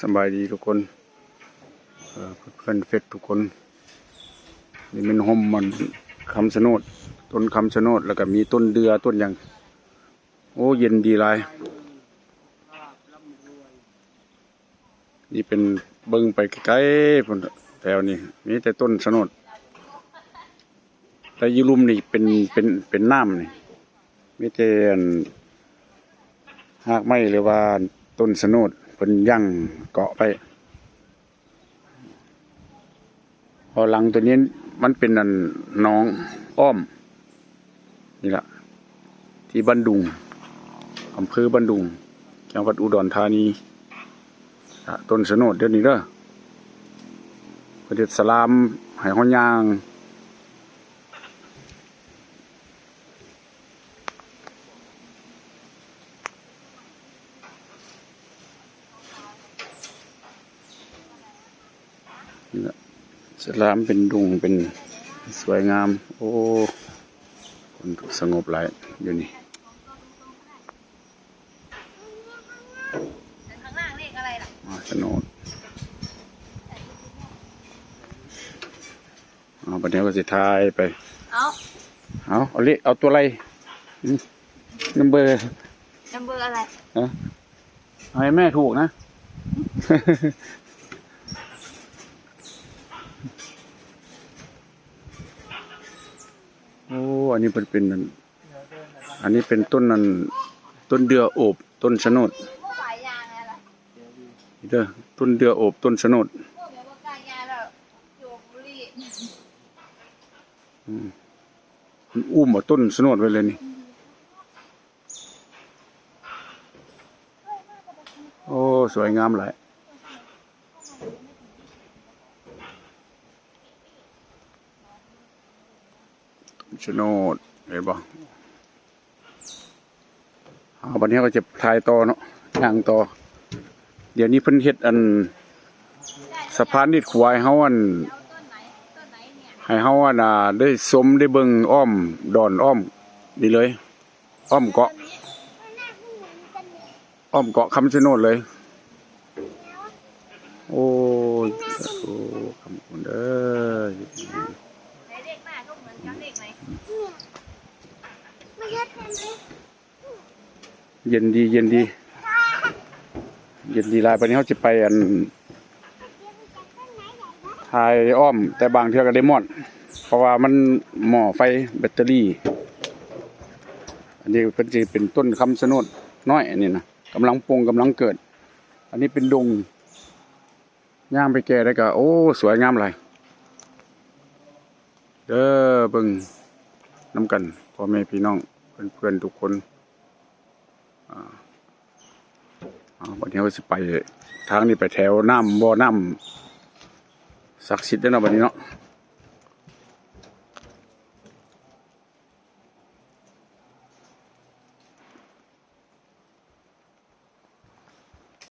สบายดีทุกคนเพื่อนเฟซทุกคนนี่มันห่มมันคำชะโนดต้นคำชะโนดแล้วก็มีต้นเดือต้นอย่างโอ้เย็นดีหลายนี่เป็นเบิ่งไปไกลๆพุ่นแถวนี้มีแต่ต้นชะโนดแต่ยีรุมนี่เป็นน้ำนี่มีแต่หากไม้หรือว่าต้นชะโนดเป็นยั่งเกาะไปพอหลังตัวนี้มันเป็นหนองอ้อมนี่แหละที่บ้านดุงอำเภอบ้านดุงจังหวัดอุดรธานีต้นชะโนดเดี๋ยวนี้เด้อประเด็จสลามไหห้องยางนี่แหละสลามเป็นดุงเป็นสวยงามโอ้คนสงบหลายอยู่นี่ข้างล่างเลขอะไรล่ะชะโนดประเดี๋ยวก็สิทายไปเอาเลขเอาตัวอะไรนัมเบอร์อะไรให้แม่ถูกนะ โอ้อันนี้เป็นอันนี้เป็นต้นต้นเดือโอบต้นชะโนดเด้อต้นเดือโอบต้นชะโนดมันอุ้มเอาต้นชะโนดไว้เลยนี่โอ้สวยงามหลายชะโนดเห็นบ่วันนี้ก็จะถ่ายต่อเนาะย่างต่อเดี๋ยวนี้เพิ่นเฮ็ดสะพานนิดขวายเฮาให้เฮาได้ชมได้เบิ่งอ้อมดอนอ้อมนี่เลยอ้อมเกาะคำชะโนดเลยโอ้คำคุณเด้อเย็นดีหลายวันนี้เขาจะไปทายอ้อมแต่บางเทื่อก็ได้หมดเพราะว่ามันหม้อไฟแบตเตอรี่อันนี้เป็นต้นคำชะโนดน้อยอันนี้นะกำลังเกิดอันนี้เป็นดงย่างไปแก่ได้ก็โอ้สวยงามหลายเด้อเบิ่งน้ำกันพ่อแม่พี่น้องเพื่อนทุกคนวันนี้เราจะไปทางนี้ไปแถวน้ำบ่อน้ำศักดิ์สิทธิ์แล้วเนาะวันนี้เนาะ